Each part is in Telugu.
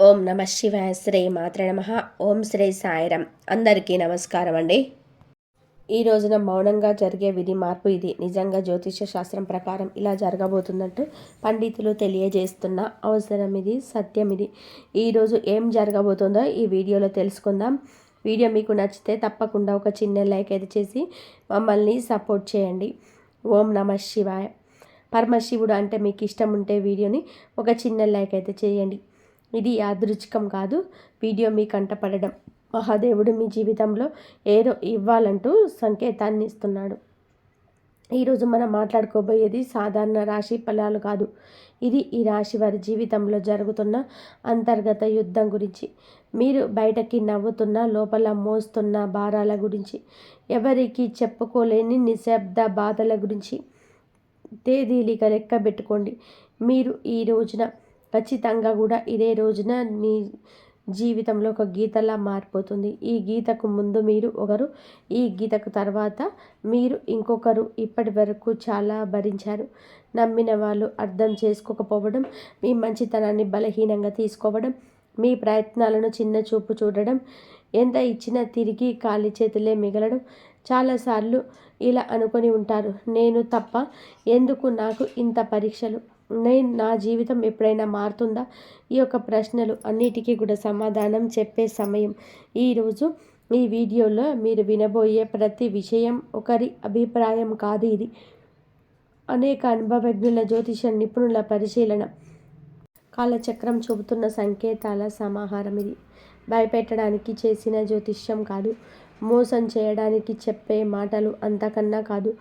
ఓం నమ శివాయ. శ్రీ మాత్రే నమః. ఓం శ్రీ సాయిరం. అందరికీ నమస్కారం అండి. ఈ రోజున మౌనంగా జరిగే విధి మార్పు ఇది. నిజంగా జ్యోతిష శాస్త్రం ప్రకారం ఇలా జరగబోతుందంటూ పండితులు తెలియజేస్తున్న అవసరం ఇది, సత్యం ఇది. ఈరోజు ఏం జరగబోతుందో ఈ వీడియోలో తెలుసుకుందాం. వీడియో మీకు నచ్చితే తప్పకుండా ఒక చిన్న లైక్ అయితే చేసి మమ్మల్ని సపోర్ట్ చేయండి. ఓం నమ శివాయ. పరమశివుడు అంటే మీకు ఇష్టం ఉంటే వీడియోని ఒక చిన్న లైక్ అయితే చేయండి. ఇది యాదృచ్ఛికం కాదు. వీడియో మీ కంటపడడం మహాదేవుడు మీ జీవితంలో ఏదో ఇవ్వాలంటూ సంకేతాన్ని ఇస్తున్నాడు. ఈరోజు మనం మాట్లాడుకోబోయేది సాధారణ రాశి ఫలాలు కాదు. ఇది ఈ రాశి వారి జీవితంలో జరుగుతున్న అంతర్గత యుద్ధం గురించి, మీరు బయటకి నవ్వుతున్న లోపల మోస్తున్న భారాల గురించి, ఎవరికి చెప్పుకోలేని నిశ్శబ్ద బాధల గురించి. తేదీలిక లెక్క పెట్టుకోండి. మీరు ఈ రోజున ఖచ్చితంగా కూడా ఇదే రోజున మీ జీవితంలో ఒక గీతలా మారిపోతుంది. ఈ గీతకు ముందు మీరు ఒకరు, ఈ గీతకు తర్వాత మీరు ఇంకొకరు. ఇప్పటి వరకు చాలా భరించారు. నమ్మిన వాళ్ళు అర్థం చేసుకోకపోవడం, మీ మంచితనాన్ని బలహీనంగా తీసుకోవడం, మీ ప్రయత్నాలను చిన్న చూపు చూడడం, ఎంత ఇచ్చినా తిరిగి ఖాళీ చేతులే మిగలడం. చాలాసార్లు ఇలా అనుకొని ఉంటారు, నేను తప్ప ఎందుకు నాకు ఇంత పరీక్షలు, నా జీవితం ఎప్పుడైనా మారుతుందా? ఈ యొక్క ప్రశ్నలు అన్నిటికీ కూడా సమాధానం చెప్పే సమయం ఈరోజు. ఈ వీడియోలో మీరు వినబోయే ప్రతి విషయం ఒకరి అభిప్రాయం కాదు. ఇది అనేక అనుభవజ్ఞుల జ్యోతిష నిపుణుల పరిశీలన, కాలచక్రం చూపుతున్న సంకేతాల సమాహారం. ఇది భయపెట్టడానికి చేసిన జ్యోతిష్యం కాదు. మోసం చేయడానికి చెప్పే మాటలు అంతకన్నా కాదు.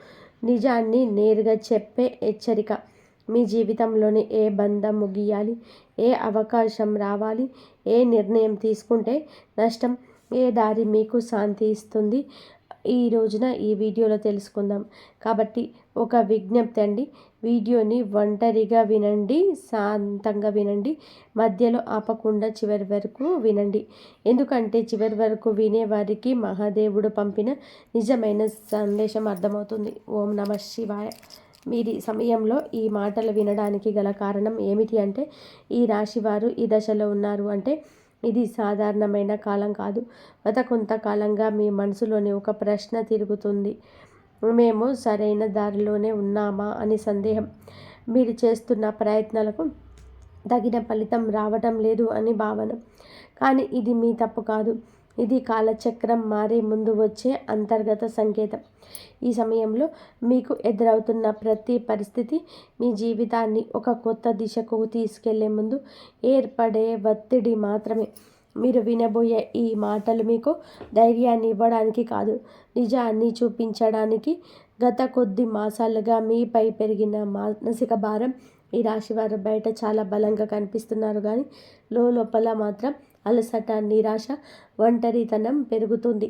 నిజాన్ని నేరుగా చెప్పే హెచ్చరిక. మీ జీవితంలోని ఏ బంధం ముగియాలి, ఏ అవకాశం రావాలి, ఏ నిర్ణయం తీసుకుంటే నష్టం, ఏ దారి మీకు శాంతి ఇస్తుంది, ఈ రోజున ఈ వీడియోలో తెలుసుకుందాం. కాబట్టి ఒక విజ్ఞప్తి అండి, వీడియోని ఒంటరిగా వినండి, శాంతంగా వినండి, మధ్యలో ఆపకుండా చివరి వరకు వినండి. ఎందుకంటే చివరి వరకు వినేవారికి మహాదేవుడు పంపిన నిజమైన సందేశం అర్థమవుతుంది. ఓం నమ శివాయ. మీరు ఈ సమయంలో ఈ మాటలు వినడానికి గల కారణం ఏమిటి అంటే, ఈ రాశివారు ఈ దశలో ఉన్నారు అంటే ఇది సాధారణమైన కాలం కాదు. గత కొంతకాలంగా మీ మనసులోని ఒక ప్రశ్న తిరుగుతుంది. మేము సరైన దారిలోనే ఉన్నామా అని సందేహం. మీరు చేస్తున్న ప్రయత్నాలకు తగిన ఫలితం రావటం లేదు అని భావన. కానీ ఇది మీ తప్పు కాదు. ఇది కాలచక్రం మారే ముందు వచ్చే అంతర్గత సంకేతం. ఈ సమయంలో మీకు ఎదురవుతున్న ప్రతి పరిస్థితి మీ జీవితాన్ని ఒక కొత్త దిశకు తీసుకెళ్లే ముందు ఏర్పడే ఒత్తిడి మాత్రమే. మీరు వినబోయే ఈ మాటలు మీకు ధైర్యాన్ని ఇవ్వడానికి కాదు, నిజాన్ని చూపించడానికి. గత కొద్ది మాసాలుగా మీపై పెరిగిన మానసిక భారం. ఈ రాశివారు బయట చాలా బలంగా కనిపిస్తున్నారు, కానీ లోపల మాత్రం అలసట, నిరాశ, ఒంటరితనం పెరుగుతుంది.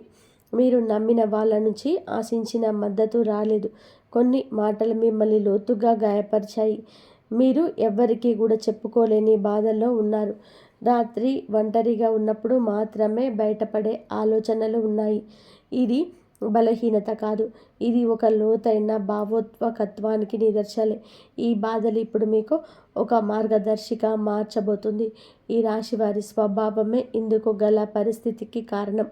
మీరు నమ్మిన వాళ్ళ నుంచి ఆశించిన మద్దతు రాలేదు. కొన్ని మాటలు మిమ్మల్ని లోతుగా గాయపరిచాయి. మీరు ఎవ్వరికీ కూడా చెప్పుకోలేని బాధల్లో ఉన్నారు. రాత్రి ఒంటరిగా ఉన్నప్పుడు మాత్రమే బయటపడే ఆలోచనలు ఉన్నాయి. ఇది బలహీనత కాదు, ఇది ఒక లోతైన భావోద్వేగత్వానికి నిదర్శనలే. ఈ బాధలు ఇప్పుడు మీకు ఒక మార్గదర్శిగా మార్చబోతుంది. ఈ రాశి వారి స్వభావమే ఇందుకు గల పరిస్థితికి కారణం.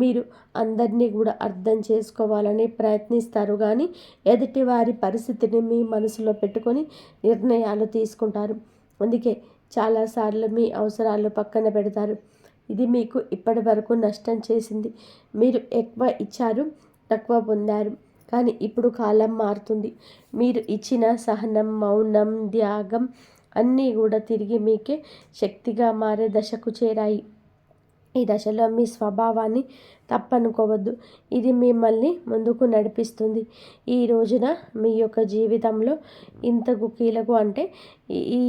మీరు అందరినీ కూడా అర్థం చేసుకోవాలని ప్రయత్నిస్తారు, కానీ ఎదుటి వారి పరిస్థితిని మీ మనసులో పెట్టుకొని నిర్ణయాలు తీసుకుంటారు. అందుకే చాలాసార్లు మీ అవసరాలు పక్కన పెడతారు. ఇది మీకు ఇప్పటి వరకు నష్టం చేసింది. మీరు ఎక్కువ ఇచ్చారు, తక్కువ పొందారు. కానీ ఇప్పుడు కాలం మారుతుంది. మీరు ఇచ్చిన సహనం, మౌనం, త్యాగం అన్నీ కూడా తిరిగి మీకే శక్తిగా మారే దశకు చేరాయి. ఈ దశలో మీ స్వభావాన్ని తప్పనుకోవద్దు. ఇది మిమ్మల్ని ముందుకు నడిపిస్తుంది. ఈ రోజున మీ యొక్క జీవితంలో ఇంతకు కీలకం అంటే ఈ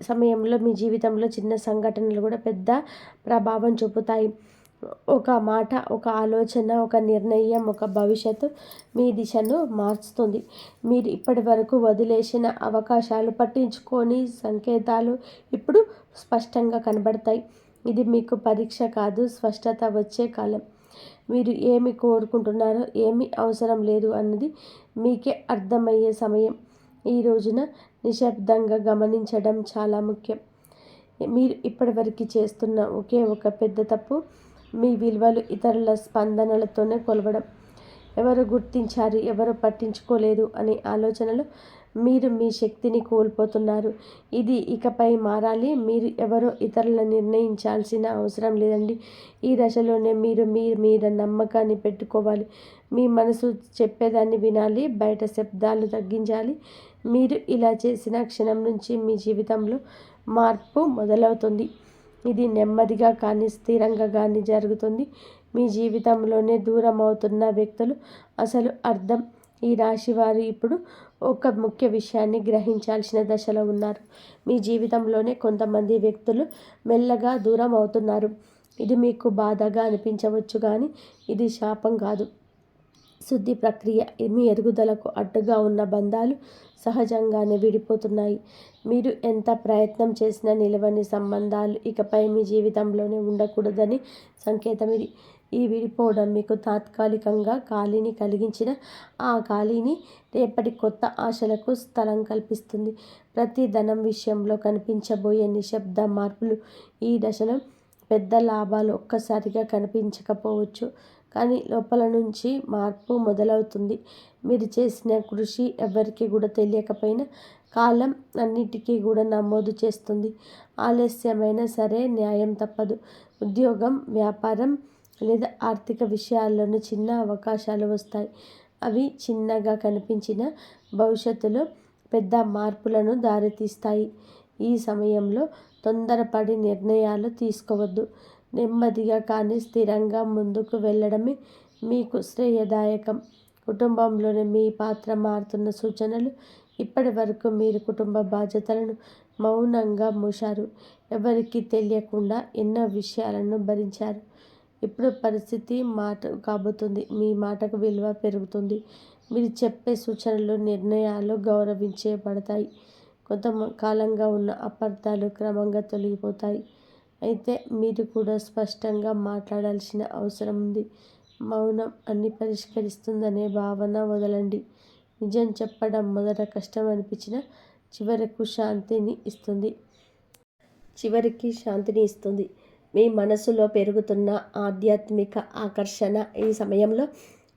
సమయంలో మీ జీవితంలో చిన్న సంఘటనలు కూడా పెద్ద ప్రభావం చూపుతాయి. ఒక మాట, ఒక ఆలోచన, ఒక నిర్ణయం, ఒక భవిష్యత్తు మీ దిశను మార్చుతుంది. మీరు ఇప్పటి వరకు వదిలేసిన అవకాశాలు, పట్టించుకొని సంకేతాలు ఇప్పుడు స్పష్టంగా కనబడతాయి. ఇది మీకు పరీక్ష కాదు, స్పష్టత వచ్చే కాలం. మీరు ఏమి కోరుకుంటున్నారో, ఏమి అవసరం లేదు అన్నది మీకే అర్థమయ్యే సమయం. ఈ రోజున నిశ్శబ్దంగా గమనించడం చాలా ముఖ్యం. మీరు ఇప్పటివరకు చేస్తున్న ఒకే ఒక పెద్ద తప్పు మీ విలువలు ఇతరుల స్పందనలతోనే కొలవడం. ఎవరు గుర్తించారు, ఎవరు పట్టించుకోలేదు అనే ఆలోచనలు మీరు మీ శక్తిని కోల్పోతున్నారు. ఇది ఇకపై మారాలి. మీరు ఎవరో ఇతరులను నిర్ణయించాల్సిన అవసరం లేదండి. ఈ దశలోనే మీరు మీ మీద నమ్మకాన్ని పెట్టుకోవాలి. మీ మనసు చెప్పేదాన్ని వినాలి, బయట శబ్దాలు తగ్గించాలి. మీరు ఇలా చేసిన క్షణం నుంచి మీ జీవితంలో మార్పు మొదలవుతుంది. ఇది నెమ్మదిగా కానీ స్థిరంగా కానీ జరుగుతుంది. మీ జీవితంలోనే దూరం అవుతున్న వ్యక్తులు అసలు అర్థం. ఈ రాశి వారు ఇప్పుడు ఒక ముఖ్య విషయాన్ని గ్రహించాల్సిన దశలో ఉన్నారు. మీ జీవితంలోనే కొంతమంది వ్యక్తులు మెల్లగా దూరం అవుతున్నారు. ఇది మీకు బాధగా అనిపించవచ్చు, కానీ ఇది శాపం కాదు. శుద్ధి ప్రక్రియ. మీ ఎదుగుదలకు అడ్డుగా ఉన్న బంధాలు సహజంగానే విడిపోతున్నాయి. మీరు ఎంత ప్రయత్నం చేసినా నిలవని సంబంధాలు ఇకపై మీ జీవితంలోనే ఉండకూడదని సంకేతం ఇది. ఈ విడిపోవడం మీకు తాత్కాలికంగా ఖాళీని కలిగించిన ఆ ఖాళీని రేపటి కొత్త ఆశలకు స్థలం కల్పిస్తుంది. ప్రతి ధనం విషయంలో కనిపించబోయే నిశ్శబ్ద మార్పులు ఈ దశలో పెద్ద లాభాలు ఒక్కసారిగా కనిపించకపోవచ్చు, కానీ లోపల నుంచి మార్పు మొదలవుతుంది. మీరు చేసిన కృషి ఎవరికి కూడా తెలియకపోయినా కాలం అన్నిటికీ కూడా నమోదు చేస్తుంది. ఆలస్యమైనా సరే న్యాయం తప్పదు. ఉద్యోగం, వ్యాపారం లేదా ఆర్థిక విషయాల్లోనూ చిన్న అవకాశాలు వస్తాయి. అవి చిన్నగా కనిపించిన భవిష్యత్తులో పెద్ద మార్పులను దారితీస్తాయి. ఈ సమయంలో తొందరపడి నిర్ణయాలు తీసుకోవద్దు. నెమ్మదిగా కానీ స్థిరంగా ముందుకు వెళ్ళడమే మీకు శ్రేయదాయకం. కుటుంబంలోని మీ పాత్ర మారుతున్న సూచనలు. ఇప్పటి వరకు మీరు కుటుంబ బాధ్యతలను మౌనంగా మూశారు. ఎవరికీ తెలియకుండా ఎన్నో విషయాలను భరించారు. ఇప్పుడు పరిస్థితి కాబోతుంది. మీ మాటకు విలువ పెరుగుతుంది. మీరు చెప్పే సూచనలు, నిర్ణయాలు గౌరవించబడతాయి. కొంత కాలంగా ఉన్న అపార్థాలు క్రమంగా తొలగిపోతాయి. అయితే మీరు కూడా స్పష్టంగా మాట్లాడాల్సిన అవసరం ఉంది. మౌనం అన్ని పరిష్కరిస్తుందనే భావన వదలండి. నిజం చెప్పడం మొదట కష్టం అనిపించినా చివరికి శాంతిని ఇస్తుంది. మీ మనసులో పెరుగుతున్న ఆధ్యాత్మిక ఆకర్షణ. ఈ సమయంలో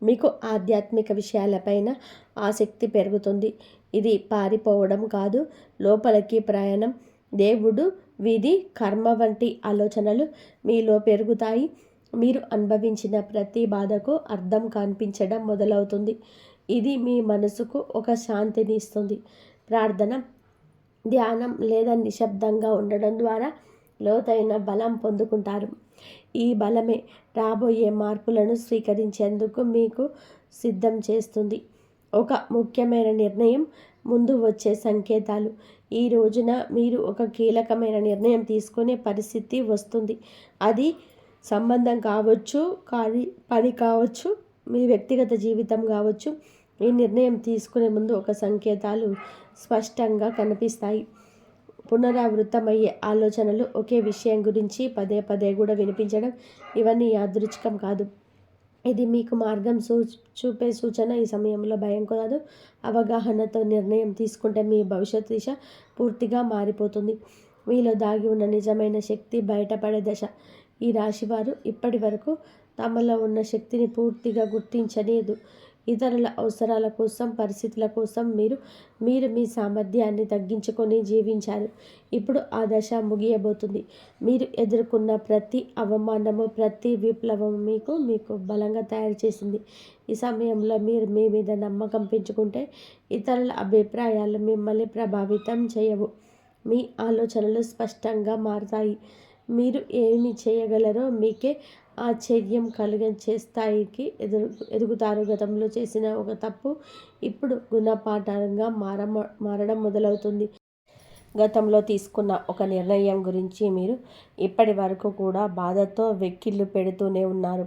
మీకు ఆధ్యాత్మిక విషయాలపైన ఆసక్తి పెరుగుతుంది. ఇది పారిపోవడం కాదు, లోపలికి ప్రయాణం. దేవుడు, విధి, కర్మ వంటి ఆలోచనలు మీలో పెరుగుతాయి. మీరు అనుభవించిన ప్రతి బాధకు అర్థం కనిపించడం మొదలవుతుంది. ఇది మీ మనసుకు ఒక శాంతిని ఇస్తుంది. ప్రార్థన, ధ్యానం లేదా నిశ్శబ్దంగా ఉండడం ద్వారా లోతైన బలం పొందుకుంటారు. ఈ బలమే రాబోయే మార్పులను స్వీకరించేందుకు మీకు సిద్ధం చేస్తుంది. ఒక ముఖ్యమైన నిర్ణయం ముందు వచ్చే సంకేతాలు. ఈ రోజున మీరు ఒక కీలకమైన నిర్ణయం తీసుకునే పరిస్థితి వస్తుంది. అది సంబంధం కావచ్చు, పని కావచ్చు, మీ వ్యక్తిగత జీవితం కావచ్చు. ఈ నిర్ణయం తీసుకునే ముందు ఒక సంకేతాలు స్పష్టంగా కనిపిస్తాయి. పునరావృతమయ్యే ఆలోచనలు, ఒకే విషయం గురించి పదే పదే కూడా వినిపించడం, ఇవన్నీ యాదృచ్ఛికం కాదు. ఇది మీకు మార్గం చూపే సూచన. ఈ సమయంలో భయం కాదు, అవగాహనతో నిర్ణయం తీసుకుంటే మీ భవిష్యత్ దిశ పూర్తిగా మారిపోతుంది. మీలో దాగి ఉన్న నిజమైన శక్తి బయటపడే దశ. ఈ రాశివారు ఇప్పటి వరకు తమలో ఉన్న శక్తిని పూర్తిగా గుర్తించలేదు. ఇతరుల అవసరాల కోసం, పరిస్థితుల కోసం మీరు మీ సామర్థ్యాన్ని తగ్గించుకొని జీవించారు. ఇప్పుడు ఆ దశ ముగియబోతుంది. మీరు ఎదుర్కొన్న ప్రతి అవమానము, ప్రతి విప్లవం మీకు బలంగా తయారు చేసింది. ఈ సమయంలో మీరు మీ మీద నమ్మకం పెంచుకుంటే ఇతరుల అభిప్రాయాలు మిమ్మల్ని ప్రభావితం చేయవు. మీ ఆలోచనలు స్పష్టంగా మారుతాయి. మీరు ఏమి చేయగలరో మీకే ఆశ్చర్యం కలిగించే స్థాయికి ఎదుగుతారు. గతంలో చేసిన ఒక తప్పు ఇప్పుడు గుణపాఠంగా మారడం మొదలవుతుంది. గతంలో తీసుకున్న ఒక నిర్ణయం గురించి మీరు ఇప్పటి వరకు కూడా బాధతో వెక్కిళ్ళు పెడుతూనే ఉన్నారు.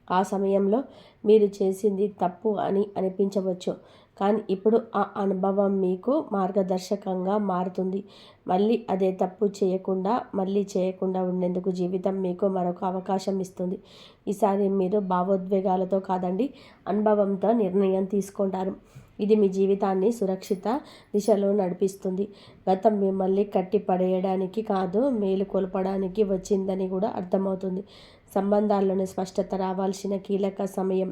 ఆ సమయంలో మీరు చేసింది తప్పు అని అనిపించవచ్చు, కానీ ఇప్పుడు ఆ అనుభవం మీకు మార్గదర్శకంగా మారుతుంది. మళ్ళీ అదే తప్పు చేయకుండా ఉండేందుకు జీవితం మీకు మరొక అవకాశం ఇస్తుంది. ఈసారి మీరు భావోద్వేగాలతో కాదండి, అనుభవంతో నిర్ణయం తీసుకుంటారు. ఇది మీ జీవితాన్ని సురక్షిత దిశలో నడిపిస్తుంది. గతం మిమ్మల్ని కట్టి పడేయడానికి కాదు, మేలు కొలపడానికి వచ్చిందని కూడా అర్థమవుతుంది. సంబంధాల్లోని స్పష్టత రావాల్సిన కీలక సమయం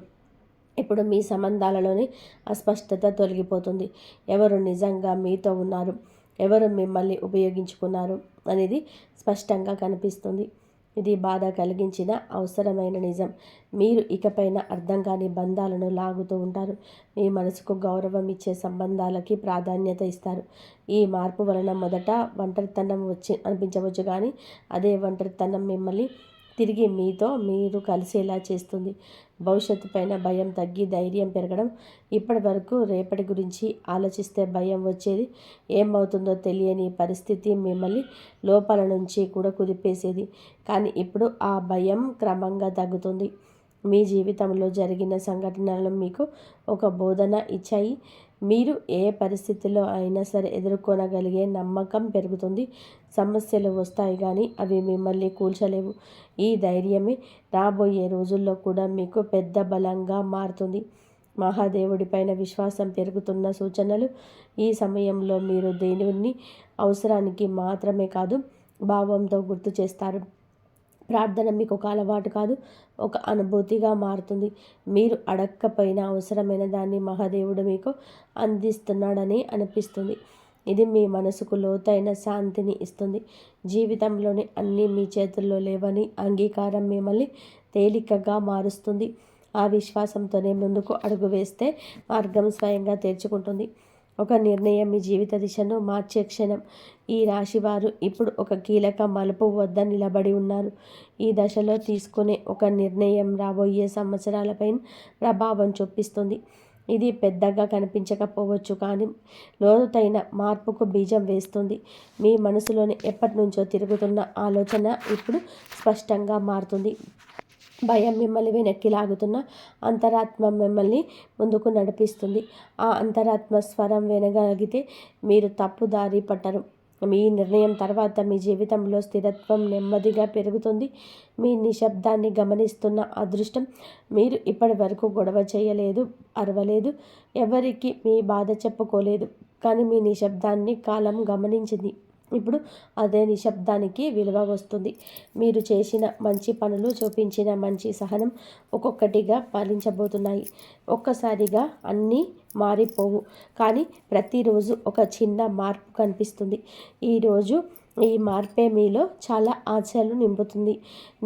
ఇప్పుడు. మీ సంబంధాలలోని అస్పష్టత తొలగిపోతుంది. ఎవరు నిజంగా మీతో ఉన్నారు, ఎవరు మిమ్మల్ని ఉపయోగించుకున్నారు అనేది స్పష్టంగా కనిపిస్తుంది. ఇది బాధ కలిగించిన అవసరమైన నిజం. మీరు ఇకపైన అర్థం కాని బంధాలను లాగుతూ ఉంటారు. మీ మనసుకు గౌరవం ఇచ్చే సంబంధాలకి ప్రాధాన్యత ఇస్తారు. ఈ మార్పు వలన మొదట ఒంటరితనం అనిపించవచ్చు, కానీ అదే ఒంటరితనం మిమ్మల్ని తిరిగి మీతో మీరు కలిసేలా చేస్తుంది. భవిష్యత్తు పైన భయం తగ్గి ధైర్యం పెరగడం. ఇప్పటి వరకు రేపటి గురించి ఆలోచిస్తే భయం వచ్చేది. ఏమవుతుందో తెలియని పరిస్థితి మిమ్మల్ని లోపల నుంచి కూడా కుదిపేసేది. కానీ ఇప్పుడు ఆ భయం క్రమంగా తగ్గుతుంది. మీ జీవితంలో జరిగిన సంఘటనలు మీకు ఒక బోధన ఇచ్చాయి. మీరు ఏ పరిస్థితిలో అయినా సరే ఎదుర్కొనగలిగే నమ్మకం పెరుగుతుంది. సమస్యలు వస్తాయి, కానీ అవి మిమ్మల్ని కూల్చలేవు. ఈ ధైర్యమే రాబోయే రోజుల్లో కూడా మీకు పెద్ద బలంగా మారుతుంది. మహాదేవుడిపైన విశ్వాసం పెరుగుతున్న సూచనలు. ఈ సమయంలో మీరు దేవుని అవసరానికి మాత్రమే కాదు, భావంతో గుర్తు చేస్తారు. ప్రార్థన మీకు ఒక అలవాటు కాదు, ఒక అనుభూతిగా మారుతుంది. మీరు అడక్కపోయినా అవసరమైన దాన్ని మహాదేవుడు మీకు అందిస్తున్నాడని అనిపిస్తుంది. ఇది మీ మనసుకు లోతైన శాంతిని ఇస్తుంది. జీవితంలోని అన్నీ మీ చేతుల్లో లేవని అంగీకారం మిమ్మల్ని తేలికగా మారుస్తుంది. ఆ విశ్వాసంతోనే ముందుకు అడుగు వేస్తే మార్గం స్వయంగా తెరుచుకుంటుంది. ఒక నిర్ణయం మీ జీవిత దిశను మార్చే క్షణం. ఈ రాశివారు ఇప్పుడు ఒక కీలక మలుపు వద్ద నిలబడి ఉన్నారు. ఈ దశలో తీసుకునే ఒక నిర్ణయం రాబోయే సంవత్సరాలపై ప్రభావం చూపిస్తుంది. ఇది పెద్దగా కనిపించకపోవచ్చు, కానీ లోతైన మార్పుకు బీజం వేస్తుంది. మీ మనసులోని ఎప్పటి నుంచో తిరుగుతున్న ఆలోచన ఇప్పుడు స్పష్టంగా మారుతుంది. భయం మిమ్మల్ని వెనక్కి లాగుతున్న అంతరాత్మ మిమ్మల్ని ముందుకు నడిపిస్తుంది. ఆ అంతరాత్మ స్వరం వినగలిగితే మీరు తప్పు దారి పట్టరు. మీ నిర్ణయం తర్వాత మీ జీవితంలో స్థిరత్వం నెమ్మదిగా పెరుగుతుంది. మీ నిశ్శబ్దాన్ని గమనిస్తున్న అదృష్టం. మీరు ఇప్పటి వరకు గొడవ చేయలేదు, అరవలేదు, ఎవరికి మీ బాధ చెప్పుకోలేదు, కానీ మీ నిశ్శబ్దాన్ని కాలం గమనించింది. ఇప్పుడు అదే నిశ్శబ్దానికి విలువ వస్తుంది. మీరు చేసిన మంచి పనులు, చూపించిన మంచి సహనం ఒక్కొక్కటిగా ఫలించబోతున్నాయి. ఒక్కసారిగా అన్నీ మారిపోవు, కానీ ప్రతిరోజు ఒక చిన్న మార్పు కనిపిస్తుంది. ఈరోజు ఈ మార్పే మీలో చాలా ఆశలు నింపుతుంది.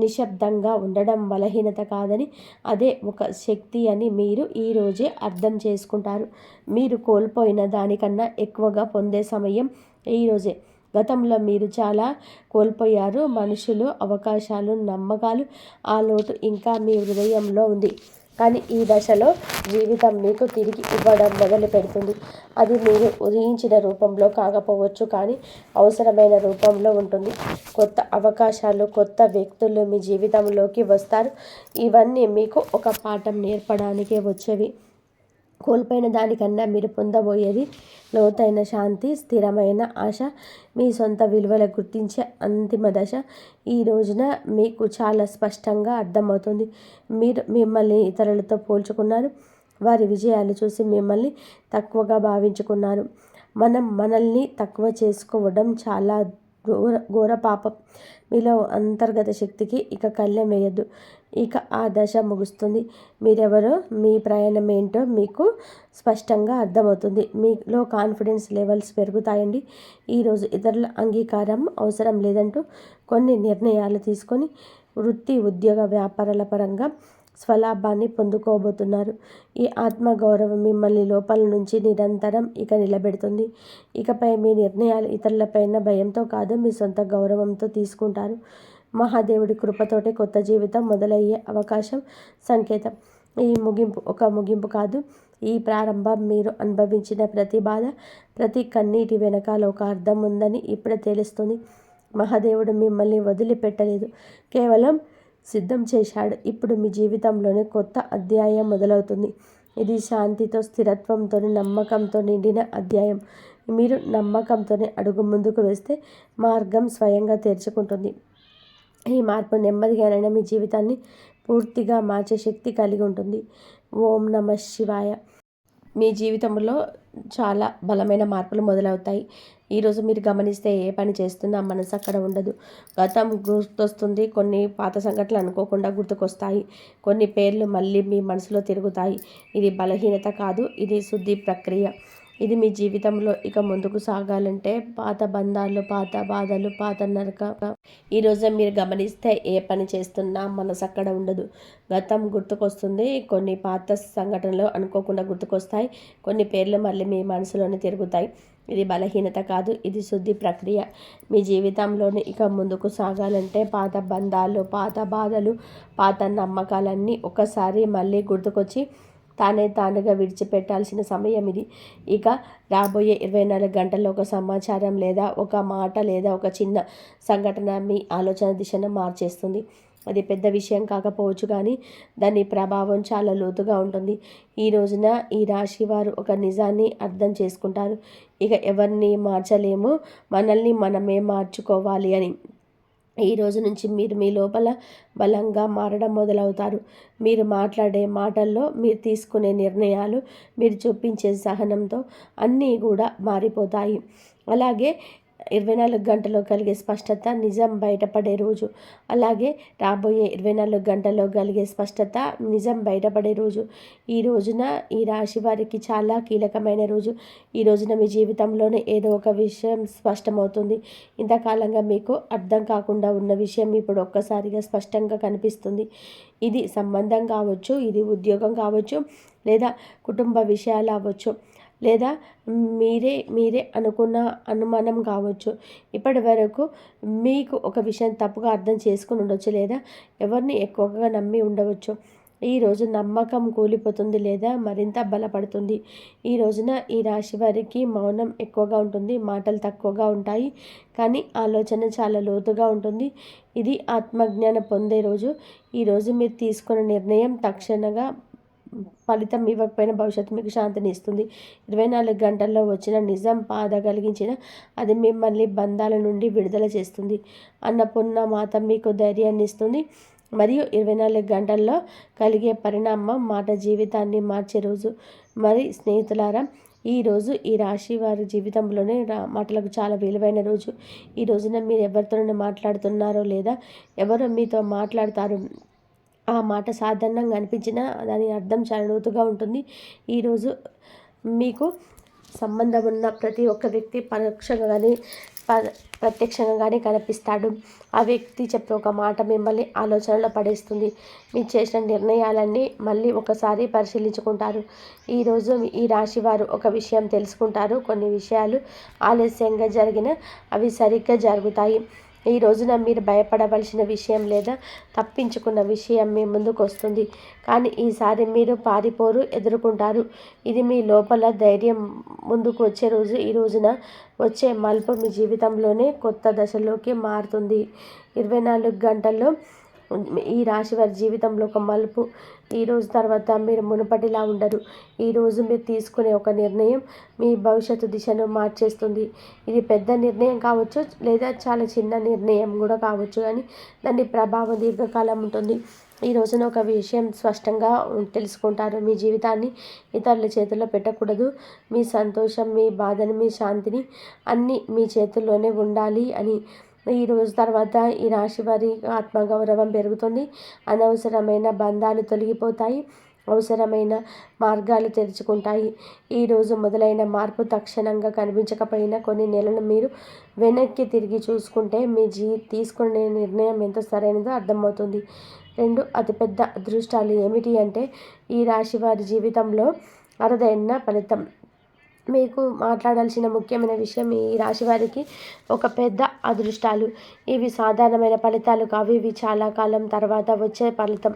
నిశ్శబ్దంగా ఉండడం బలహీనత కాదని, అదే ఒక శక్తి అని మీరు ఈరోజే అర్థం చేసుకుంటారు. మీరు కోల్పోయిన దానికన్నా ఎక్కువగా పొందే సమయం ఈరోజే. గతంలో మీరు చాలా కోల్పోయారు. మనుషులు, అవకాశాలు, నమ్మకాలు. ఆ లోటు ఇంకా మీ హృదయంలో ఉంది. కానీ ఈ దశలో జీవితం మీకు తిరిగి ఇవ్వడం మొదలు పెడుతుంది. అది మీరు ఊహించిన రూపంలో కాకపోవచ్చు, కానీ అవసరమైన రూపంలో ఉంటుంది. కొత్త అవకాశాలు, కొత్త వ్యక్తులు మీ జీవితంలోకి వస్తారు. ఇవన్నీ మీకు ఒక పాఠం నేర్పడానికే వచ్చేవి. కోల్పోయిన దానికన్నా మీరు పొందబోయేది లోతైన శాంతి, స్థిరమైన ఆశ, మీ సొంత విలువలు గుర్తించే అంతిమ దశ. ఈ రోజున మీకు చాలా స్పష్టంగా అర్థమవుతుంది. మీరు మిమ్మల్ని ఇతరులతో పోల్చుకున్నారు. వారి విజయాలు చూసి మిమ్మల్ని తక్కువగా భావించుకున్నారు. మనం మనల్ని తక్కువ చేసుకోవడం చాలా ఘోర పాపం. మీలో అంతర్గత శక్తికి ఇక కళ్ళెం వేయద్దు. ఇక ఆ దశ ముగుస్తుంది. మీరెవరో, మీ ప్రయాణం ఏంటో మీకు స్పష్టంగా అర్థమవుతుంది. మీలో కాన్ఫిడెన్స్ లెవెల్స్ పెరుగుతాయండి. ఈరోజు ఇతరుల అంగీకారం అవసరం లేదంటూ కొన్ని నిర్ణయాలు తీసుకొని వృత్తి, ఉద్యోగ, వ్యాపారాల పరంగా స్వలాభాన్ని పొందుకోబోతున్నారు. ఈ ఆత్మగౌరవం మిమ్మల్ని లోపల నుంచి నిరంతరం ఇక నిలబెడుతుంది. ఇకపై మీ నిర్ణయాలు ఇతరులపైన భయంతో కాదు, మీ సొంత గౌరవంతో తీసుకుంటారు. మహాదేవుడి కృపతోటే కొత్త జీవితం మొదలయ్యే అవకాశం సంకేతం. ఈ ముగింపు ఒక ముగింపు కాదు, ఈ ప్రారంభం. మీరు అనుభవించిన ప్రతి బాధ, ప్రతి కన్నీటి వెనకాల ఒక అర్థం ఉందని ఇప్పుడే తెలుస్తుంది. మహాదేవుడు మిమ్మల్ని వదిలిపెట్టలేదు, కేవలం సిద్ధం చేశాడు. ఇప్పుడు మీ జీవితంలోనే కొత్త అధ్యాయం మొదలవుతుంది. ఇది శాంతితో, స్థిరత్వంతో, నమ్మకంతో నిండిన అధ్యాయం. మీరు నమ్మకంతోనే అడుగు ముందుకు వేస్తే మార్గం స్వయంగా తెరుచుకుంటుంది. ఈ మార్పు నెమ్మదిగానైనా మీ జీవితాన్ని పూర్తిగా మార్చే శక్తి కలిగి ఉంటుంది. ఓం నమః శివాయ. మీ జీవితంలో చాలా బలమైన మార్పులు మొదలవుతాయి. ఈరోజు మీరు గమనిస్తే ఏ పని చేస్తున్నా మనసు అక్కడ ఉండదు. గతం గుర్తొస్తుంది. కొన్ని పాత సంఘటనలు అనుకోకుండా గుర్తుకొస్తాయి. కొన్ని పేర్లు మళ్ళీ మీ మనసులో తిరుగుతాయి. ఇది బలహీనత కాదు, ఇది శుద్ధి ప్రక్రియ. ఇది మీ జీవితంలో ఇక ముందుకు సాగాలంటే పాత బంధాలు, పాత బాధలు, పాత నరక. ఈరోజు మీరు గమనిస్తే ఏ పని చేస్తున్నా మనసు అక్కడ ఉండదు. గతం గుర్తుకొస్తుంది. కొన్ని పాత సంఘటనలు అనుకోకుండా గుర్తుకొస్తాయి. కొన్ని పేర్లు మళ్ళీ మీ మనసులోనే తిరుగుతాయి. ఇది బలహీనత కాదు, ఇది శుద్ధి ప్రక్రియ. మీ జీవితంలోని ఇక ముందుకు సాగాలంటే పాత బంధాలు, పాత బాధలు, పాత నమ్మకాలన్నీ ఒకసారి మళ్ళీ గుర్తుకొచ్చి తానుగా విడిచిపెట్టాల్సిన సమయం ఇది. ఇక రాబోయే 24 గంటల్లో ఒక సమాచారం లేదా ఒక మాట లేదా ఒక చిన్న సంఘటన మీ ఆలోచన దిశను మార్చేస్తుంది. అది పెద్ద విషయం కాకపోవచ్చు, కానీ దాని ప్రభావం చాలా లోతుగా ఉంటుంది. ఈ రోజున ఈ రాశి వారు ఒక నిజాన్ని అర్థం చేసుకుంటారు. ఇక ఎవరిని మార్చలేము, మనల్ని మనమే మార్చుకోవాలి అని. ఈ రోజు నుంచి మీరు మీ లోపల బలంగా మారడం మొదలవుతారు. మీరు మాట్లాడే మాటల్లో, మీరు తీసుకునే నిర్ణయాలు, మీరు చూపించే సహనంతో అన్నీ కూడా మారిపోతాయి. అలాగే 24 గంటల్లో కలిగే స్పష్టత నిజం బయటపడే రోజు. అలాగే రాబోయే 24 గంటల్లో కలిగే స్పష్టత నిజం బయటపడే రోజు. ఈ రోజున ఈ రాశి వారికి చాలా కీలకమైన రోజు. ఈ రోజున మీ జీవితంలోనే ఏదో ఒక విషయం స్పష్టమవుతుంది. ఇంతకాలంగా మీకు అర్థం కాకుండా ఉన్న విషయం ఇప్పుడు ఒక్కసారిగా స్పష్టంగా కనిపిస్తుంది. ఇది సంబంధం కావచ్చు, ఇది ఉద్యోగం కావచ్చు, లేదా కుటుంబ విషయాలు అవ్వచ్చు, లేదా మీరే అనుకున్న అనుమానం కావచ్చు. ఇప్పటి వరకు మీకు ఒక విషయం తప్పుగా అర్థం చేసుకుని ఉండవచ్చు, లేదా ఎవరిని ఎక్కువగా నమ్మి ఉండవచ్చు. ఈరోజు నమ్మకం కూలిపోతుంది లేదా మరింత బలపడుతుంది. ఈ రోజున ఈ రాశి వారికి మౌనం ఎక్కువగా ఉంటుంది, మాటలు తక్కువగా ఉంటాయి, కానీ ఆలోచన చాలా లోతుగా ఉంటుంది. ఇది ఆత్మజ్ఞానం పొందే రోజు. ఈరోజు మీరు తీసుకున్న నిర్ణయం తక్షణంగా ఫలితం ఇవ్వకపోయినా భవిష్యత్తు మీకు శాంతిని ఇస్తుంది. 24 గంటల్లో వచ్చిన నిజం బాధ కలిగించిన అది మిమ్మల్ని బంధాల నుండి విడుదల చేస్తుంది. అన్నపూర్ణ మాత మీకు ధైర్యాన్ని ఇస్తుంది. మరియు 24 గంటల్లో కలిగే పరిణామం మాట జీవితాన్ని మార్చే రోజు. మరి స్నేహితులారా, ఈరోజు ఈ రాశి వారి జీవితంలోనే మాటలకు చాలా విలువైన రోజు. ఈ రోజున మీరు ఎవరితోనైనా మాట్లాడుతున్నారో లేదా ఎవరో మీతో మాట్లాడతారు, ఆ మాట సాధారణంగా అనిపించినా దాని అర్థం చాలా లోతుగా ఉంటుంది. ఈరోజు మీకు సంబంధం ఉన్న ప్రతి ఒక్క వ్యక్తి పరోక్షంగా కానీ ప్రత్యక్షంగా కానీ కనిపిస్తాడు. ఆ వ్యక్తి చెప్పే ఒక మాట మిమ్మల్ని ఆలోచనలో పడేస్తుంది. మీరు చేసిన నిర్ణయాలన్నీ మళ్ళీ ఒకసారి పరిశీలించుకుంటారు. ఈరోజు ఈ రాశి వారు ఒక విషయం తెలుసుకుంటారు. కొన్ని విషయాలు ఆలస్యంగా జరిగిన అవి సరిగ్గా జరుగుతాయి. ఈ రోజున మీరు భయపడవలసిన విషయం లేదా తప్పించుకున్న విషయం మీ ముందుకు వస్తుంది, కానీ ఈసారి మీరు పారిపోరు, ఎదుర్కొంటారు. ఇది మీ లోపల ధైర్యం ముందుకు వచ్చే రోజు. ఈ రోజున వచ్చే మలుపు మీ జీవితంలోనే కొత్త దశలోకి మారుతుంది. 24 గంటల్లో ఈ రాశి వారి జీవితంలో ఒక మలుపు. ఈరోజు తర్వాత మీరు మునుపటిలా ఉండరు. ఈరోజు మీరు తీసుకునే ఒక నిర్ణయం మీ భవిష్యత్తు దిశను మార్చేస్తుంది. ఇది పెద్ద నిర్ణయం కావచ్చు, లేదా చాలా చిన్న నిర్ణయం కూడా కావచ్చు, కానీ దాని ప్రభావం దీర్ఘకాలం ఉంటుంది. ఈ రోజున ఒక విషయం స్పష్టంగా తెలుసుకుంటారు. మీ జీవితాన్ని ఇతరుల చేతుల్లో పెట్టకూడదు. మీ సంతోషం, మీ బాధని, మీ శాంతిని అన్నీ మీ చేతుల్లోనే ఉండాలి అని. ఈ రోజు తర్వాత ఈ రాశి వారి ఆత్మగౌరవం పెరుగుతుంది. అనవసరమైన బంధాలు తొలగిపోతాయి, అవసరమైన మార్గాలు తెరుచుకుంటాయి. ఈరోజు మొదలైన మార్పు తక్షణంగా కనిపించకపోయినా కొన్ని నెలలు మీరు వెనక్కి తిరిగి చూసుకుంటే మీ తీసుకునే నిర్ణయం ఎంత సరైనదో అర్థమవుతుంది. 2 అతిపెద్ద అదృష్టాలు ఏమిటి అంటే, ఈ రాశి వారి జీవితంలో అరుదైన ఫలితం. మీకు మాట్లాడాల్సిన ముఖ్యమైన విషయం, ఈ రాశి వారికి ఒక పెద్ద అదృష్టాలు. ఇవి సాధారణమైన ఫలితాలు కావు, ఇవి చాలా కాలం తర్వాత వచ్చే ఫలితం.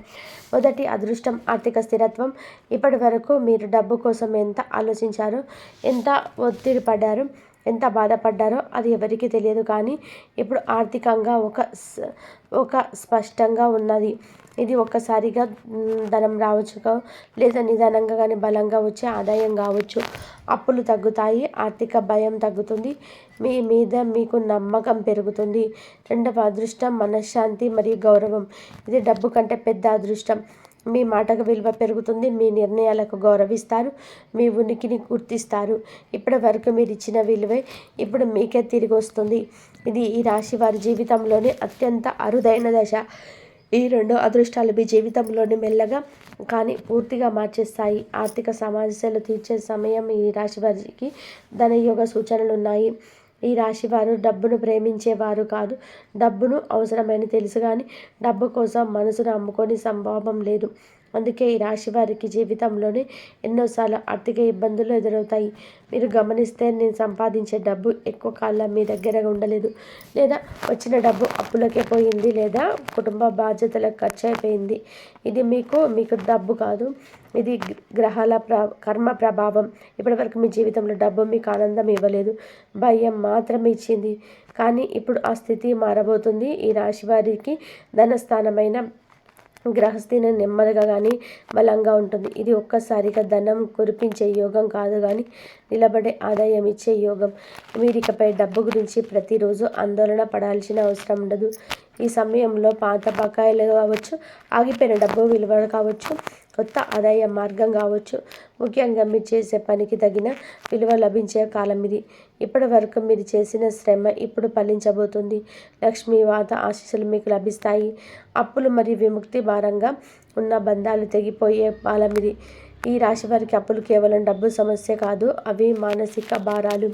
మొదటి అదృష్టం ఆర్థిక స్థిరత్వం. ఇప్పటి వరకు మీరు డబ్బు కోసం ఎంత ఆలోచించారో, ఎంత ఒత్తిడి పడ్డారో, ఎంత బాధపడ్డారో అది ఎవరికీ తెలియదు, కానీ ఇప్పుడు ఆర్థికంగా ఒక స్పష్టంగా ఉన్నది. ఇది ఒక్కసారిగా ధనం రావచ్చు, లేదా నిదానంగా కానీ బలంగా వచ్చే ఆదాయం కావచ్చు. అప్పులు తగ్గుతాయి, ఆర్థిక భయం తగ్గుతుంది, మీ మీద మీకు నమ్మకం పెరుగుతుంది. 2వ అదృష్టం మనశ్శాంతి మరియు గౌరవం. ఇది డబ్బు కంటే పెద్ద అదృష్టం. మీ మాటకు విలువ పెరుగుతుంది, మీ నిర్ణయాలకు గౌరవిస్తారు, మీ ఉనికిని గుర్తిస్తారు. ఇప్పటి వరకు మీరు ఇచ్చిన విలువే ఇప్పుడు మీకే తిరిగి వస్తుంది. ఇది ఈ రాశి వారి జీవితంలోని అత్యంత అరుదైన దశ. ఈ 2 అదృష్టాలు మీ జీవితంలోని మెల్లగా కానీ పూర్తిగా మార్చేస్తాయి. ఆర్థిక సమస్యలు తీర్చే సమయం ఈ రాశి వారికి ధనయోగ సూచనలు ఉన్నాయి. ఈ రాశివారు డబ్బును ప్రేమించేవారు కాదు, డబ్బును అవసరమని తెలుసు కానీ డబ్బు కోసం మనసును అమ్ముకొని సంభావం లేదు. అందుకే ఈ రాశి వారికి జీవితంలోనే ఎన్నోసార్లు ఆర్థిక ఇబ్బందులు ఎదురవుతాయి. మీరు గమనిస్తే నేను సంపాదించే డబ్బు ఎక్కువ కాలం మీ దగ్గర ఉండలేదు, లేదా వచ్చిన డబ్బు అప్పులకే పోయింది, లేదా కుటుంబ బాధ్యతలకు ఖర్చు అయిపోయింది. ఇది మీకు డబ్బు కాదు, ఇది గ్రహాల కర్మ ప్రభావం. ఇప్పటివరకు మీ జీవితంలో డబ్బు మీకు ఆనందం ఇవ్వలేదు, భయం మాత్రమే ఇచ్చింది. కానీ ఇప్పుడు ఆ స్థితి మారబోతుంది. ఈ రాశి వారికి ధనస్థానమైన గ్రహస్థిని నెమ్మదిగా కానీ బలంగా ఉంటుంది. ఇది ఒక్కసారిగా ధనం కురిపించే యోగం కాదు కానీ నిలబడే ఆదాయం ఇచ్చే యోగం. మీరికపై డబ్బు గురించి ప్రతిరోజు ఆందోళన పడాల్సిన అవసరం ఉండదు. ఈ సమయంలో పాత బకాయిలు కావచ్చు, ఆగిపోయిన డబ్బు విలువ కావచ్చు, కొత్త ఆదాయ మార్గం కావచ్చు, ముఖ్యంగా మీరు చేసే పనికి తగిన విలువ లభించే కాలం ఇది. ఇప్పటి వరకు మీరు చేసిన శ్రమ ఇప్పుడు ఫలించబోతుంది. లక్ష్మీవాత ఆశీస్సులు మీకు లభిస్తాయి. అప్పులు మరియు విముక్తి భారంగా ఉన్న బంధాలు తెగిపోయే కాలం ఇది. ఈ రాశి వారికి అప్పులు కేవలం డబ్బు సమస్య కాదు, అవి మానసిక భారాలు.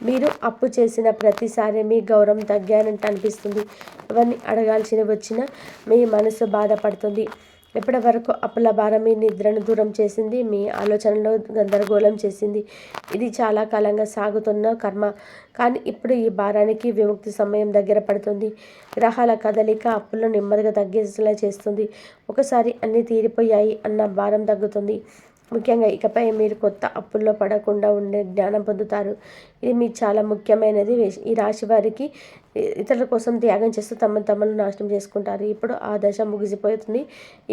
మీరు అప్పు చేసిన ప్రతిసారి మీ గౌరవం తగ్గానంటే అనిపిస్తుంది. ఎవరిని అడగాల్సి వచ్చినా మీ మనసు బాధపడుతుంది. ఇప్పటి వరకు అప్పుల భారం మీ నిద్రను దూరం చేసింది, మీ ఆలోచనలో గందరగోళం చేసింది. ఇది చాలా కాలంగా సాగుతున్న కర్మ. కానీ ఇప్పుడు ఈ భారానికి విముక్తి సమయం దగ్గర పడుతుంది. గ్రహాల కదలిక అప్పులను నెమ్మదిగా తగ్గేసేలా చేస్తుంది. ఒకసారి అన్నీ తీరిపోయాయి అన్న భారం తగ్గుతుంది. ముఖ్యంగా ఇకపై మీరు కొత్త అప్పుల్లో పడకుండా ఉండే జ్ఞానం పొందుతారు. ఇది మీకు చాలా ముఖ్యమైనది. ఈ రాశి వారికి ఇతరుల కోసం త్యాగం చేస్తూ తమను నాశనం చేసుకుంటారు. ఇప్పుడు ఆ దశ ముగిసిపోతుంది.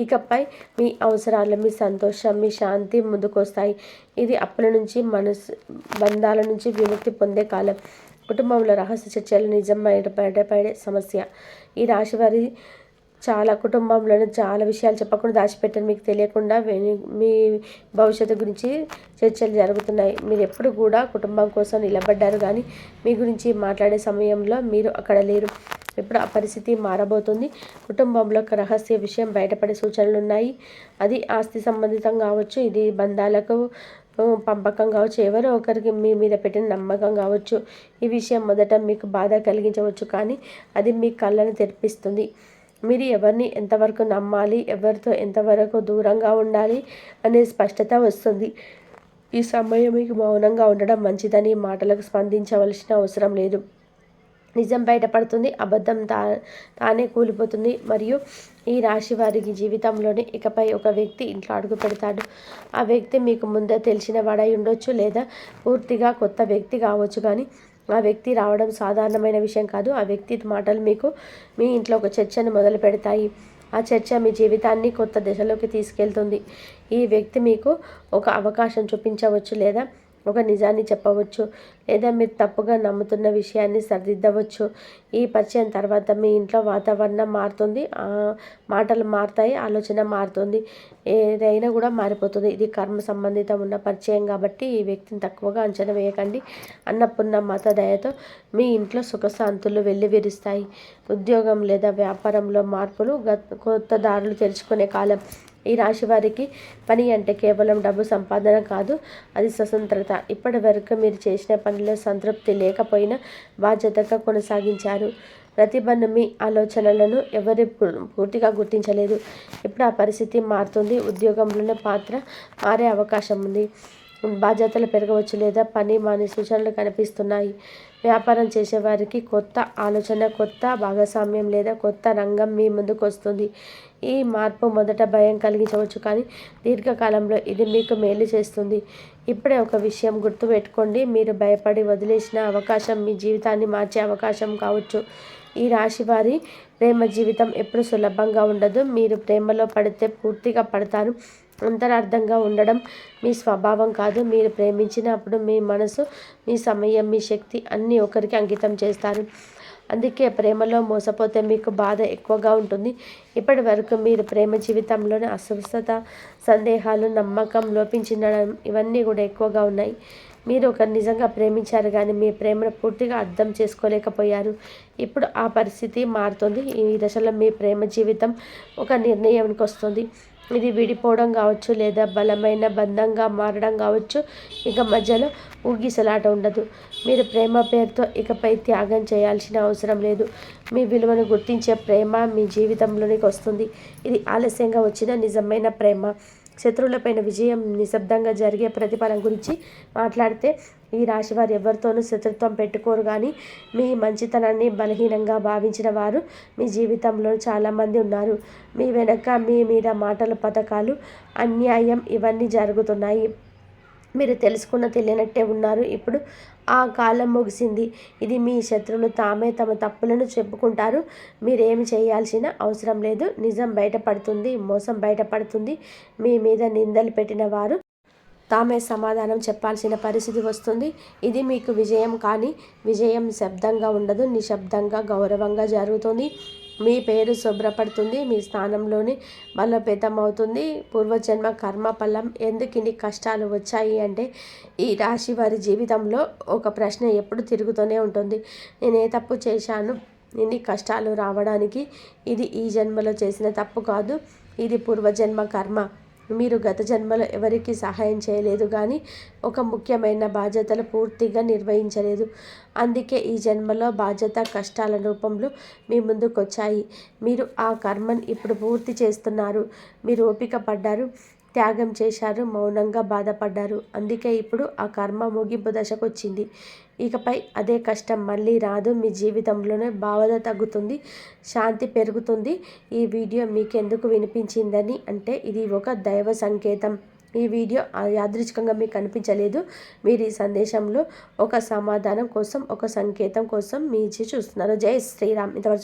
ఇకపై మీ అవసరాలు, మీ సంతోషం, మీ శాంతి ముందుకొస్తాయి. ఇది అప్పుల నుంచి, బంధాల నుంచి విముక్తి పొందే కాలం. కుటుంబంలో రహస్య చర్చలు నిజం బయటపడే సమస్య. ఈ రాశి వారి కుటుంబంలోనే చాలా విషయాలు చెప్పకుండా దాచిపెట్టారు. మీకు తెలియకుండా మీ భవిష్యత్తు గురించి చర్చలు జరుగుతున్నాయి. మీరు ఎప్పుడు కూడా కుటుంబం కోసం నిలబడ్డారు కానీ మీ గురించి మాట్లాడే సమయంలో మీరు అక్కడ లేరు. ఇప్పుడు ఆ పరిస్థితి మారబోతుంది. కుటుంబంలో ఒక రహస్య విషయం బయటపడే సూచనలు ఉన్నాయి. అది ఆస్తి సంబంధితం కావచ్చు, ఇది బంధాలకు పంపకం కావచ్చు, ఎవరో ఒకరికి మీ మీద పెట్టిన నమ్మకం కావచ్చు. ఈ విషయం మొదట మీకు బాధ కలిగించవచ్చు, కానీ అది మీ కళ్ళను తెరిపిస్తుంది. మీరు ఎవరిని ఎంతవరకు నమ్మాలి, ఎవరితో ఎంతవరకు దూరంగా ఉండాలి అనే స్పష్టత వస్తుంది. ఈ సమయం మీకు మౌనంగా ఉండడం మంచిదని, మాటలకు స్పందించవలసిన అవసరం లేదు. నిజం బయటపడుతుంది, అబద్ధం తానే కూలిపోతుంది. మరియు ఈ రాశి వారికి జీవితంలోనే ఇకపై ఒక వ్యక్తి ఇంట్లో అడుగు పెడతాడు. ఆ వ్యక్తి మీకు ముందే తెలిసిన వాడై ఉండొచ్చు, లేదా పూర్తిగా కొత్త వ్యక్తి కావచ్చు. కానీ ఆ వ్యక్తి రావడం సాధారణమైన విషయం కాదు. ఆ వ్యక్తి మాటలు మీ ఇంట్లో ఒక చర్చను మొదలు పెడతాయి. ఆ చర్చ మీ జీవితాన్ని కొత్త దశలోకి తీసుకెళ్తుంది. ఈ వ్యక్తి మీకు ఒక అవకాశం చూపించవచ్చు, లేదా ఒక నిజాన్ని చెప్పవచ్చు, లేదా మీరు తప్పుగా నమ్ముతున్న విషయాన్ని సరిదిద్దవచ్చు. ఈ పరిచయం తర్వాత మీ ఇంట్లో వాతావరణం మారుతుంది, మాటలు మారుతాయి, ఆలోచన మారుతుంది, ఏదైనా కూడా మారిపోతుంది. ఇది కర్మ సంబంధితం ఉన్న పరిచయం కాబట్టి ఈ వ్యక్తిని తక్కువగా అంచనా వేయకండి. అన్నపూర్ణ మాత దయతో మీ ఇంట్లో సుఖశాంతులు వెల్లివిరుస్తాయి. ఉద్యోగం లేదా వ్యాపారంలో మార్పులు, కొత్త దారులు తెరుచుకునే కాలం. ఈ రాశి వారికి పని అంటే కేవలం డబ్బు సంపాదన కాదు, అది స్వతంత్రత. ఇప్పటి వరకు మీరు చేసిన పనిలో సంతృప్తి లేకపోయినా బాధ్యతగా కొనసాగించారు. ప్రతిభను, మీ ఆలోచనలను ఎవరు పూర్తిగా గుర్తించలేదు. ఇప్పుడు ఆ పరిస్థితి మారుతుంది. ఉద్యోగంలోనే పాత్ర మారే అవకాశం ఉంది. బాధ్యతలు పెరగవచ్చు, లేదా పని మానే సూచనలు కనిపిస్తున్నాయి. వ్యాపారం చేసేవారికి కొత్త ఆలోచన, కొత్త భాగస్వామ్యం లేదా కొత్త రంగం మీ ముందుకు వస్తుంది. ఈ మార్పు మొదట భయం కలిగించవచ్చు, కానీ దీర్ఘకాలంలో ఇది మీకు మేలు చేస్తుంది. ఇప్పుడే ఒక విషయం గుర్తుపెట్టుకోండి, మీరు భయపడి వదిలేసిన అవకాశం మీ జీవితాన్ని మార్చే అవకాశం కావచ్చు. ఈ రాశి వారి ప్రేమ జీవితం ఎప్పుడు సులభంగా ఉండదు. మీరు ప్రేమలో పడితే పూర్తిగా పడతారు. అంతరార్థంగా ఉండడం మీ స్వభావం కాదు. మీరు ప్రేమించినప్పుడు మీ మనసు, మీ సమయం, మీ శక్తి అన్నీ ఒకరికి అంకితం చేస్తారు. అందుకే ప్రేమలో మోసపోతే మీకు బాధ ఎక్కువగా ఉంటుంది. ఇప్పటి వరకు మీరు ప్రేమ జీవితంలోని అస్వస్థత, సందేహాలు, నమ్మకం లోపించడం ఇవన్నీ కూడా ఎక్కువగా ఉన్నాయి. మీరు ఒకరు నిజంగా ప్రేమించారు కానీ మీ ప్రేమను పూర్తిగా అర్థం చేసుకోలేకపోయారు. ఇప్పుడు ఆ పరిస్థితి మారుతుంది. ఈ దశలో మీ ప్రేమ జీవితం ఒక నిర్ణయానికి వస్తుంది. ఇది విడిపోవడం కావచ్చు, లేదా బలమైన బంధంగా మారడం కావచ్చు. ఇక మధ్యలో ఊగిసలాట ఉండదు. మీరు ప్రేమ పేరుతో ఇకపై త్యాగం చేయాల్సిన అవసరం లేదు. మీ విలువను గుర్తించే ప్రేమ మీ జీవితంలోనికి వస్తుంది. ఇది ఆలస్యంగా వచ్చిన నిజమైన ప్రేమ. శత్రువులపైన విజయం నిశ్శబ్దంగా జరిగే ప్రతిఫలం గురించి మాట్లాడితే, ఈ రాశి వారు ఎవరితోనూ శత్రుత్వం పెట్టుకోరు, కానీ మీ మంచితనాన్ని బలహీనంగా భావించిన వారు మీ జీవితంలో చాలామంది ఉన్నారు. మీ వెనక మీ మీద మాటలు, పథకాలు, అన్యాయం ఇవన్నీ జరుగుతున్నాయి. మీరు తెలుసుకున్న తెలియనట్టే ఉన్నారు. ఇప్పుడు ఆ కాలం ముగిసింది. ఇది మీ శత్రువులు తామే తమ తప్పులను చెప్పుకుంటారు. మీరేమి చేయాల్సిన అవసరం లేదు. నిజం బయటపడుతుంది, మోసం బయటపడుతుంది. మీ మీద నిందలు పెట్టిన వారు తామే సమాధానం చెప్పాల్సిన పరిస్థితి వస్తుంది. ఇది మీకు విజయం, కానీ విజయం శబ్దంగా ఉండదు, నిశ్శబ్దంగా గౌరవంగా జరుగుతుంది. మీ పేరు శుభ్రపడుతుంది, మీ స్థానంలోని బలోపేతమవుతుంది. పూర్వజన్మ కర్మ ఫలం. ఎందుకు ఇన్ని కష్టాలు వచ్చాయి అంటే, ఈ రాశి వారి జీవితంలో ఒక ప్రశ్న ఎప్పుడు తిరుగుతూనే ఉంటుంది. నేను ఏ తప్పు చేశాను ఇన్ని కష్టాలు రావడానికి? ఇది ఈ జన్మలో చేసిన తప్పు కాదు, ఇది పూర్వజన్మ కర్మ. మీరు గత జన్మలో ఎవరికి సహాయం చేయలేదు, కానీ ఒక ముఖ్యమైన బాధ్యతలు పూర్తిగా నిర్వహించలేదు. అందుకే ఈ జన్మలో బాధ్యత కష్టాల రూపంలో మీ ముందుకు వచ్చాయి. మీరు ఆ కర్మను ఇప్పుడు పూర్తి చేస్తున్నారు. మీరు ఓపిక పడ్డారు, త్యాగం చేశారు, మౌనంగా బాధపడ్డారు. అందుకే ఇప్పుడు ఆ కర్మ ముగింపు దశకు వచ్చింది. ఇకపై అదే కష్టం మళ్ళీ రాదు. మీ జీవితంలోనే బాధ తగ్గుతుంది, శాంతి పెరుగుతుంది. ఈ వీడియో మీకెందుకు వినిపించిందని అంటే, ఇది ఒక దైవ సంకేతం. ఈ వీడియో యాదృచ్ఛికంగా మీకు కనిపించలేదు. మీరు ఈ సందేశంలో ఒక సమాధానం కోసం, ఒక సంకేతం కోసం మీ ఇచ్చి చూస్తున్నారు. జై శ్రీరామ్. ఇంతవరకు